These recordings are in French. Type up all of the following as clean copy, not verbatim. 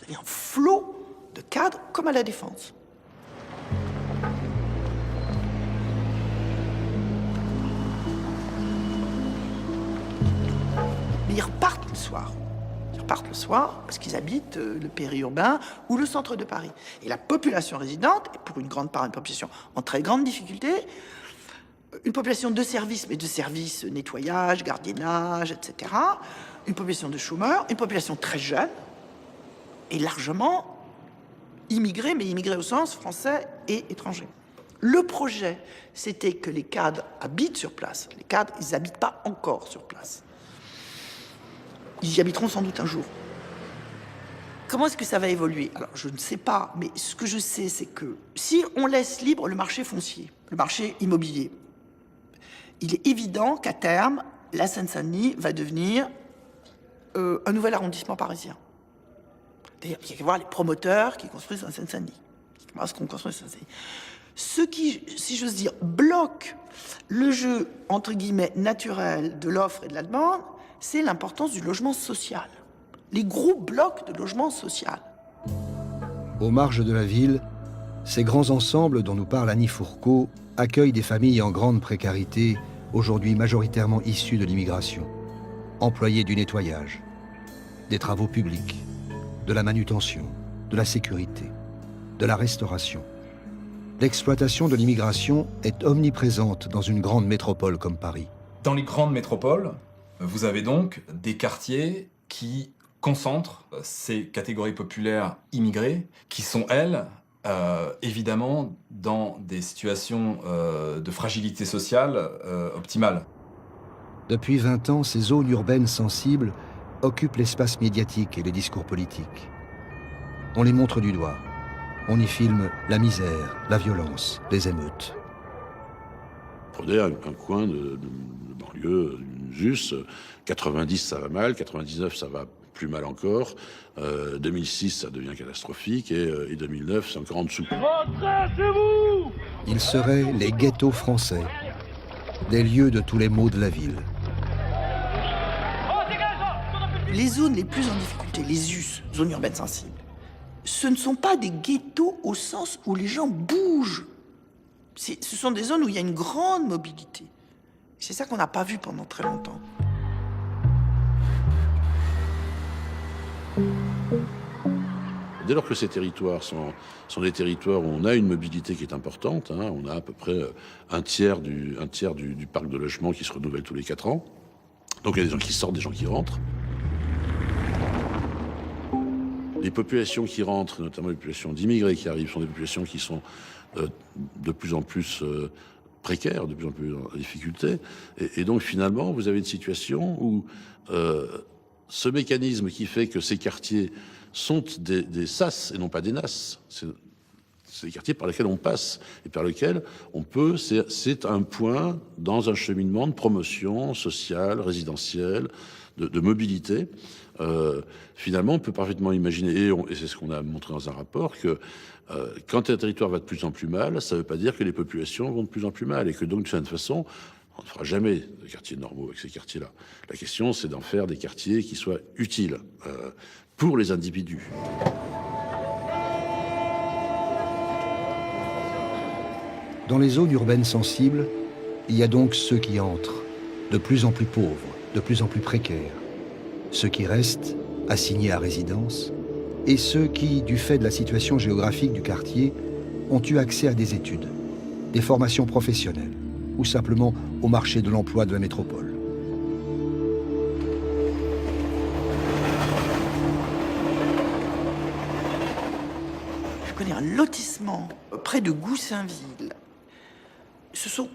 Il y a un flot de cadres comme à la Défense. Mais ils repartent le soir. Ils repartent le soir parce qu'ils habitent le périurbain ou le centre de Paris. Et la population résidente, et pour une grande part une population en très grande difficulté, une population de services, mais de services nettoyage, gardiennage, etc. Une population de chômeurs, une population très jeune et largement immigrés, mais immigrés au sens français et étrangers. Le projet, c'était que les cadres habitent sur place. Les cadres, ils n'habitent pas encore sur place. Ils y habiteront sans doute un jour. Comment est-ce que ça va évoluer? Alors, je ne sais pas, mais ce que je sais, c'est que si on laisse libre le marché foncier, le marché immobilier, il est évident qu'à terme, la Seine-Saint-Denis va devenir un nouvel arrondissement parisien. D'ailleurs, il y a qu'à voir les promoteurs qui construisent la Seine-Saint-Denis. Ce qu'on construit, ce qui, si j'ose dire, bloque le jeu, entre guillemets, naturel de l'offre et de la demande, c'est l'importance du logement social. Les gros blocs de logement social. Aux marges de la ville, ces grands ensembles dont nous parle Annie Fourcault accueillent des familles en grande précarité, aujourd'hui majoritairement issues de l'immigration, employées du nettoyage, des travaux publics, de la manutention, de la sécurité, de la restauration. L'exploitation de l'immigration est omniprésente dans une grande métropole comme Paris. Dans les grandes métropoles, vous avez donc des quartiers qui concentrent ces catégories populaires immigrées, qui sont, elles, évidemment, dans des situations de fragilité sociale optimale. Depuis 20 ans, ces zones urbaines sensibles occupent l'espace médiatique et les discours politiques. On les montre du doigt. On y filme la misère, la violence, les émeutes. Prenez un coin de banlieue, ZUS, 90 ça va mal, 99 ça va plus mal encore, 2006 ça devient catastrophique et 2009 c'est encore en dessous. Rentrez chez vous! Ils seraient les ghettos français, des lieux de tous les maux de la ville. Les zones les plus en difficulté, les ZUS, zones urbaines sensibles, ce ne sont pas des ghettos au sens où les gens bougent. Ce sont des zones où il y a une grande mobilité. C'est ça qu'on n'a pas vu pendant très longtemps. Dès lors que ces territoires sont des territoires où on a une mobilité qui est importante, hein, on a à peu près un tiers du parc de logement qui se renouvelle tous les 4 ans. Donc il y a des gens qui sortent, des gens qui rentrent. Les populations qui rentrent, notamment les populations d'immigrés qui arrivent, sont des populations qui sont de plus en plus précaires, de plus en plus en difficulté. Et donc finalement, vous avez une situation où ce mécanisme qui fait que ces quartiers sont des sas et non pas des nas. C'est des quartiers par lesquels on passe et par lesquels on peut... C'est un point dans un cheminement de promotion sociale, résidentielle, de mobilité. Finalement, on peut parfaitement imaginer, et c'est ce qu'on a montré dans un rapport, que quand un territoire va de plus en plus mal, ça ne veut pas dire que les populations vont de plus en plus mal, et que donc, de cette façon, on ne fera jamais de quartiers normaux avec ces quartiers-là. La question, c'est d'en faire des quartiers qui soient utiles pour les individus. Dans les zones urbaines sensibles, il y a donc ceux qui entrent, de plus en plus pauvres, de plus en plus précaires, ceux qui restent, assignés à résidence, et ceux qui, du fait de la situation géographique du quartier, ont eu accès à des études, des formations professionnelles, ou simplement au marché de l'emploi de la métropole. Je connais un lotissement près de Goussainville. Ce sont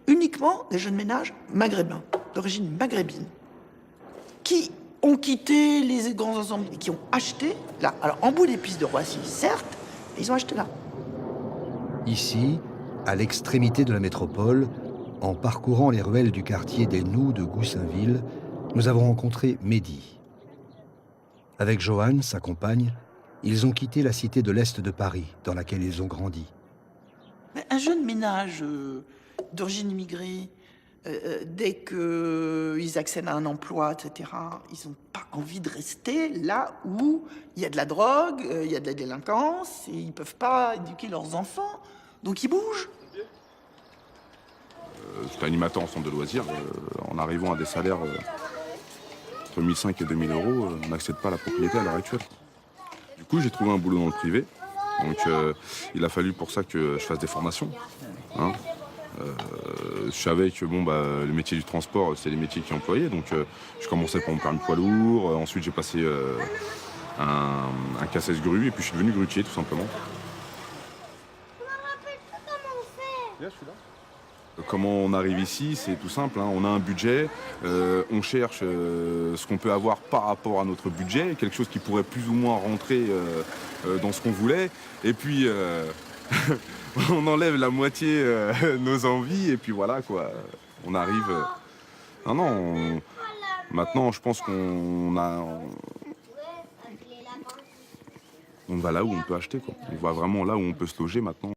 uniquement des jeunes ménages maghrébins, d'origine maghrébine, qui ont quitté les grands ensembles et qui ont acheté là. Alors, en bout des pistes de Roissy, certes, mais ils ont acheté là. Ici, à l'extrémité de la métropole, en parcourant les ruelles du quartier des Noues de Goussainville, nous avons rencontré Mehdi. Avec Joanne, sa compagne, ils ont quitté la cité de l'Est de Paris, dans laquelle ils ont grandi. Mais un jeune ménage d'origine immigrée Dès qu'ils accèdent à un emploi, etc., ils n'ont pas envie de rester là où il y a de la drogue, il y a de la délinquance, et ils ne peuvent pas éduquer leurs enfants. Donc ils bougent. J'étais animateur en centre de loisirs. En arrivant à des salaires entre 1500 et 2000 euros, on n'accède pas à la propriété à l'heure actuelle. Du coup, j'ai trouvé un boulot dans le privé. Donc il a fallu pour ça que je fasse des formations. Hein. Je savais que le métier du transport, c'est les métiers qui employaient. Donc je commençais par mon permis poids lourd. Ensuite, j'ai passé un cassesse grue et puis je suis devenu grutier tout simplement. Je me rappelle pas comment on fait. Bien, je suis là. Comment on arrive ici, c'est tout simple, hein. On a un budget, on cherche ce qu'on peut avoir par rapport à notre budget, quelque chose qui pourrait plus ou moins rentrer dans ce qu'on voulait, et puis on enlève la moitié nos envies, et puis voilà quoi, on arrive... Maintenant je pense on va là où on peut acheter, quoi. On va vraiment là où on peut se loger maintenant.